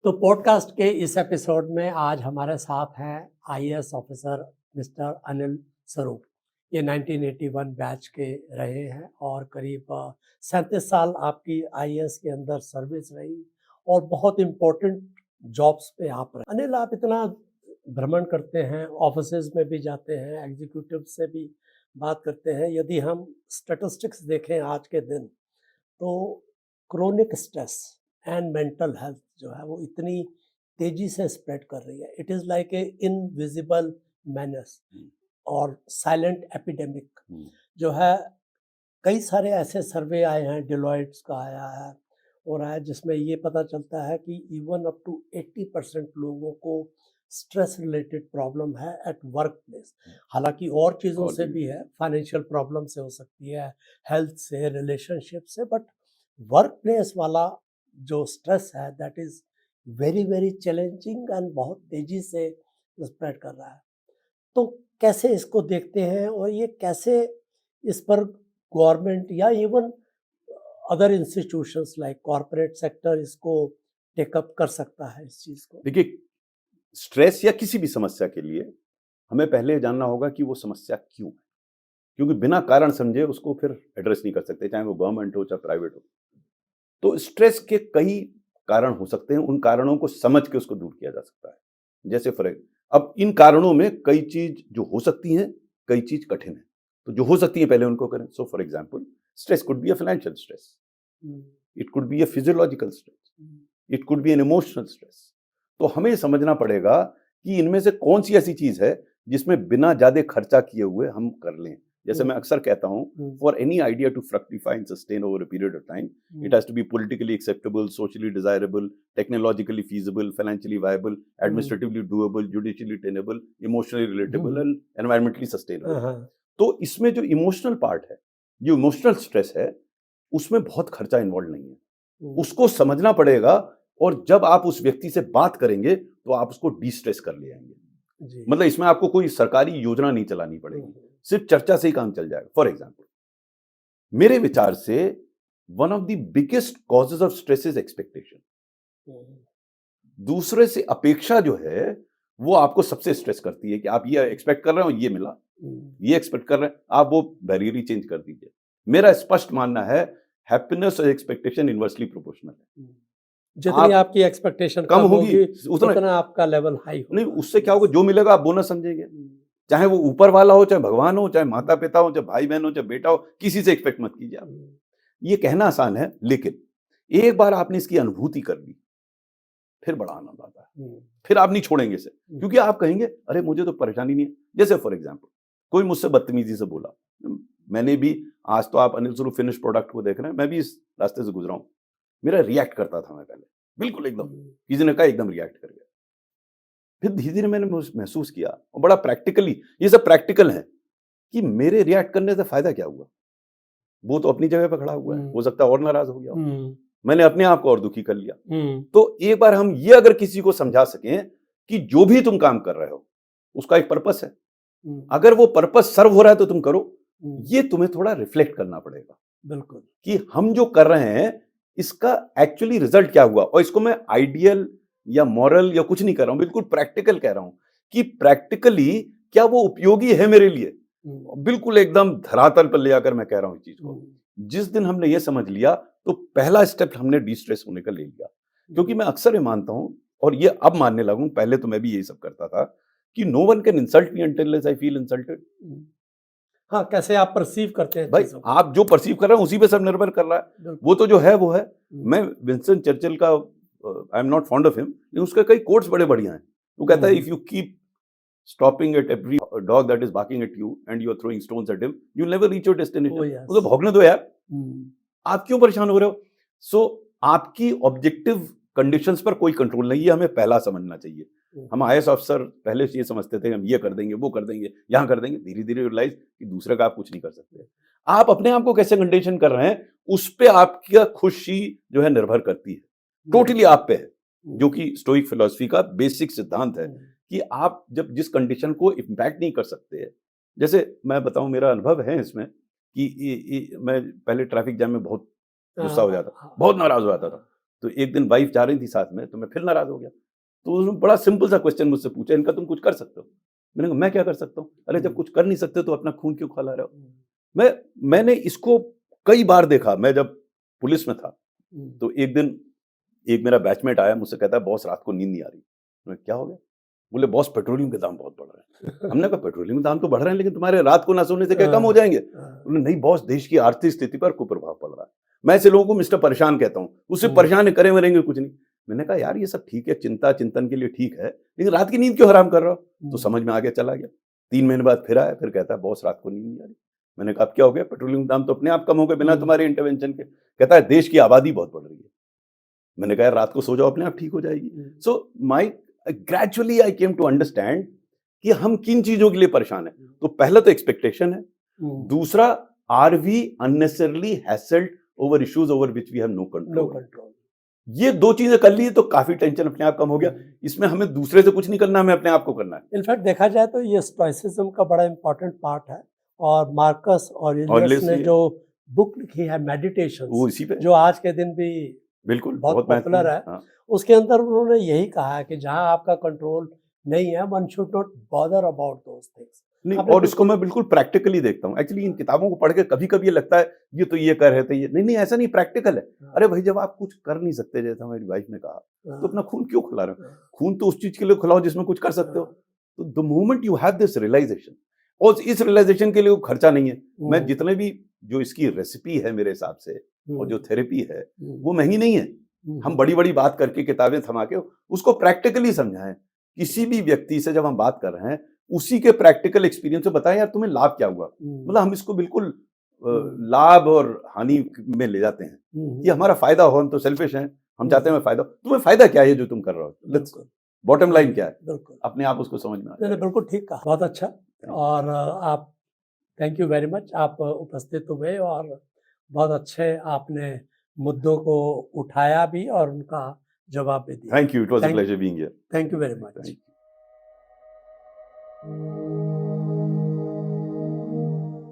तो पॉडकास्ट के इस एपिसोड में आज हमारे साथ हैं IAS officer mister Anil Swarup. ये 1981 बैच के रहे हैं और करीब 37 साल आपकी आईएएस के अंदर सर्विस रही और बहुत इम्पोर्टेंट जॉब्स पे आप रहे। अनिल, आप इतना भ्रमण करते हैं, ऑफिसेज में भी जाते हैं, एग्जीक्यूटिव से भी बात करते हैं। यदि हम स्टैटिस्टिक्स देखें आज के दिन, तो chronic stress and mental health जो है वो इतनी तेजी से स्प्रेड कर रही है। It is like a invisible menace और साइलेंट एपिडेमिक जो है। कई सारे ऐसे सर्वे आए हैं, डिलॉयट्स का आया है और आया, जिसमें ये पता चलता है कि इवन अप टू 80% लोगों को स्ट्रेस रिलेटेड प्रॉब्लम है एट वर्क प्लेस। हालांकि और चीज़ों से भी है, फाइनेंशियल प्रॉब्लम से हो सकती है, हेल्थ से, रिलेशनशिप से, बट वर्क प्लेस वाला जो स्ट्रेस है that is very very challenging and बहुत तेज़ी से स्प्रेड कर रहा है। तो कैसे इसको देखते हैं और ये कैसे इस पर गवर्नमेंट या even other institutions like corporate sector इसको टेकअप कर सकता है इस चीज़ को? देखिए, स्ट्रेस या किसी भी समस्या के लिए हमें पहले जानना होगा कि वो समस्या क्यों है, क्योंकि बिना कारण समझे उसको फिर एड्रेस नहीं कर सकते, चाहे वो गवर्नमेंट हो चाहे प्राइवेट हो। तो स्ट्रेस के कई कारण हो सकते हैं, उन कारणों को समझ के उसको दूर किया जा सकता है। जैसे अब इन कारणों में कई चीज जो हो सकती हैं, कई चीज कठिन है। तो जो हो सकती है पहले उनको करें। So for example, stress could be a financial stress, it could be a physiological stress, it could be an emotional stress. तो हमें समझना पड़ेगा कि इनमें से कौन सी ऐसी चीज है जिसमें बिना ज्यादा खर्चा किए हुए हम कर लें। जैसे मैं अक्सर कहता हूं, for any idea to fructify and sustain over a period of time, it has to be politically acceptable, socially desirable, technologically feasible, financially viable, administratively doable, judicially tenable, emotionally relatable and environmentally sustainable. तो इसमें जो emotional part है, जो emotional stress है, उसमें बहुत खर्चा involve नहीं है। उसको समझना पड़ेगा और जब आप उस व्यक्ति से बात करेंगे तो आप उसको डिस्ट्रेस कर ले आएंगे। मतलब इसमें आपको कोई सरकारी योजना नहीं चलानी पड़ेगी, सिर्फ चर्चा से ही काम चल जाएगा। फॉर एग्जाम्पल, मेरे विचार से one of the biggest causes of stress is expectation. दूसरे से अपेक्षा जो है वो आपको सबसे स्ट्रेस करती है कि आप ये एक्सपेक्ट कर रहे हो, ये मिला, ये एक्सपेक्ट कर रहे हैं, आप वो बैरियर ही चेंज कर दीजिए। मेरा स्पष्ट मानना है, हैप्पीनेस और एक्सपेक्टेशन इनवर्सली प्रोपोर्शनल है। जितनी आपकी एक्सपेक्टेशन कम होगी उतना आपका लेवल हाई होगा। नहीं, उससे क्या होगा, जो मिलेगा आप बोनस समझेंगे। चाहे वो ऊपर वाला हो, चाहे भगवान हो, चाहे माता पिता हो, चाहे भाई बहन हो, चाहे बेटा हो, किसी से एक्सपेक्ट मत कीजिए आप। ये कहना आसान है, लेकिन एक बार आपने इसकी अनुभूति कर ली, फिर बड़ा आनंद आता है। फिर आप नहीं छोड़ेंगे इसे, क्योंकि आप कहेंगे अरे मुझे तो परेशानी नहीं है। जैसे फॉर एग्जाम्पल, कोई मुझसे बदतमीजी से बोला, मैंने भी, आज तो आप अनिल स्वरूप फिनिश प्रोडक्ट को देख रहे हैं, मैं भी इस रास्ते से गुजरा हूं। मेरा रिएक्ट करता था मैं पहले, बिल्कुल एकदम, किसी ने कहा एकदम रिएक्ट कर गया। फिर धीरे धीरे मैंने महसूस किया, और बड़ा प्रैक्टिकली, ये सब प्रैक्टिकल है, कि मेरे रिएक्ट करने से फायदा क्या हुआ। वो तो अपनी जगह पर खड़ा हुआ है, हो सकता है और नाराज हो गया, मैंने अपने आप को और दुखी कर लिया। तो एक बार हम ये अगर किसी को समझा सकें कि जो भी तुम काम कर रहे हो उसका एक पर्पस है, अगर वो पर्पस सर्व हो रहा है तो तुम करो। ये तुम्हें थोड़ा रिफ्लेक्ट करना पड़ेगा, बिल्कुल, कि हम जो कर रहे हैं इसका एक्चुअली रिजल्ट क्या हुआ। और इसको मैं आइडियल या मॉरल या कुछ नहीं कर रहा हूं, बिल्कुल प्रैक्टिकल कह रहा हूं कि प्रैक्टिकली क्या वो उपयोगी है मेरे लिए। बिल्कुल एकदम धरातल पर ले आकर मैं कह रहा हूं इस चीज को। जिस दिन हमने ये समझ लिया तो पहला स्टेप हमने डिस्ट्रेस होने का ले लिया। क्योंकि मैं अक्सर ये मानता हूं, और ये अब मानने लगूं, पहले तो मैं भी यही सब करता था, कि no one can insult me until I feel insulted. हाँ, कैसे आप परसीव करते हैं भाई, आप जो परसीव कर रहे हैं उसी पे सब निर्भर कर रहा है। वो तो जो है वो है। मैं विंस्टन चर्चिल का, I am not fond of him, लेकिन उसके कई कोट्स बड़े बढ़िया हैं। वो कहता है, if you keep stopping at every dog that is barking at you and you are throwing stones at him, you will never reach your destination. वो तो भौंकने दो यार, आप क्यों परेशान हो रहे हो। सो आपकी ऑब्जेक्टिव कंडीशंस पर कोई कंट्रोल नहीं है, हमें पहला समझना चाहिए। हम आईएएस अफसर पहले से ये समझते थे हम ये कर देंगे, वो कर देंगे, यहाँ कर देंगे। धीरे धीरे रियलाइज कि दूसरे का आप कुछ नहीं कर सकते। आप अपने आप को कैसे कंडीशन कर रहे हैं उस पे आपकी खुशी जो है निर्भर करती है, टोटली आप पे है। जो कि स्टोइक फिलॉसफी का बेसिक सिद्धांत है कि आप जब जिस कंडीशन को इम्पैक्ट नहीं कर सकते। जैसे मैं बताऊं, मेरा अनुभव है इसमें कि मैं पहले ट्रैफिक जैम में बहुत गुस्सा हो जाता, बहुत नाराज हो जाता था। तो एक दिन वाइफ जा रही थी साथ में, तो मैं फिर नाराज हो गया। तो उसने बड़ा सिंपल सा क्वेश्चन मुझसे पूछा, इनका तुम कुछ कर सकते हो? मैंने कहा मैं क्या कर सकता हूँ? अरे जब कुछ कर नहीं सकते तो अपना खून क्यों खौला रहे हो? मैंने इसको कई बार देखा। मैं जब पुलिस में था तो एक दिन एक मेरा बैचमेट आया, मुझसे कहता है बॉस रात को नींद नहीं आ रही। मैं क्या हो गया? बोले बॉस पेट्रोलियम के दाम बहुत बढ़ रहे हैं। हमने कहा पेट्रोलियम के दाम तो बढ़ रहे हैं, लेकिन तुम्हारे रात को ना सोने से क्या कम हो जाएंगे? बोले नहीं बॉस, देश की आर्थिक स्थिति पर कुप्रभाव पड़ रहा है। मैं ऐसे लोगों को मिस्टर परेशान कहता हूँ, उससे परेशान करे मरेंगे कुछ नहीं। मैंने कहा यार ये सब ठीक है, चिंता चिंतन के लिए ठीक है, लेकिन रात की नींद क्यों हराम कर रहा हो? तो समझ में आ गया, चला गया। 3 महीने बाद फिर आया, फिर कहता है बॉस रात को नींद नहीं आ रही। मैंने कहा अब क्या हो गया? पेट्रोलियम दाम तो अपने आप कम हो गए बिना तुम्हारे इंटरवेंशन के। कहता है देश की आबादी बहुत बढ़ रही है। मैंने कहा रात को सो जाओ, अपने आप ठीक हो जाएगी। So my gradually I came to understand कि हम किन चीजों के लिए परेशान हैं। तो पहला तो एक्सपेक्टेशन है, दूसरा are we unnecessarily hassled over issues over which we have no control. ये दो चीजें कर ली तो काफी टेंशन अपने आप कम हो गया। इसमें हमें दूसरे से कुछ नहीं करना, हमें अपने आप को करना है। इनफैक्ट देखा जाए तो ये स्टोइसिज्म का बड़ा इंपॉर्टेंट पार्ट है, और मार्कस ऑरेलियस ने जो बुक लिखी है मेडिटेशन, वो इसी पे जो आज के दिन भी बिल्कुल बहुत पॉपुलर है। हाँ। उसके अंदर उन्होंने यही कहा है कि जहां आपका कंट्रोल नहीं है, one should not bother about those things. नहीं, और इसको मैं बिल्कुल प्रैक्टिकली देखता हूँ। एक्चुअली इन किताबों को पढ़ के कभी कभी ये लगता है ये तो ये कर रहे थे, ये नहीं, ऐसा नहीं, प्रैक्टिकल है। अरे भाई जब आप कुछ कर नहीं सकते, जैसा मेरी वाइफ ने कहा, तो अपना खून क्यों खिला रहे हो? खून तो उस चीज के लिए खिलाओ जिसमें कुछ कर सकते हो। तो the moment you have this realisation, और इस रियलाइजेशन के लिए खर्चा नहीं है। मैं जितने भी जो इसकी रेसिपी है मेरे हिसाब से, और जो थेरेपी है वो महंगी नहीं है। हम बड़ी बड़ी बात करके किताबें थमा के उसको प्रैक्टिकली समझाएं। किसी भी व्यक्ति से जब हम बात कर रहे हैं, उसी के प्रैक्टिकल एक्सपीरियंस से बताएं यार तुम्हें लाभ क्या हुआ। मतलब हम इसको बिल्कुल लाभ और हानि में ले जाते हैं कि हमारा फायदा हो। हम तो सेल्फिश हैं, हम चाहते हैं फायदा। तुम्हें फायदा क्या है जो तुम कर रहे हो? बॉटम लाइन क्या है? अपने आप उसको समझ में आ जाए। बिल्कुल ठीक कहा, बहुत अच्छा। और आप थैंक यू वेरी मच, आप उपस्थित हुए और बहुत अच्छे आपने मुद्दों को उठाया भी और उनका जवाब भी दिया। Thank you, it was a pleasure being here. Thank you very much.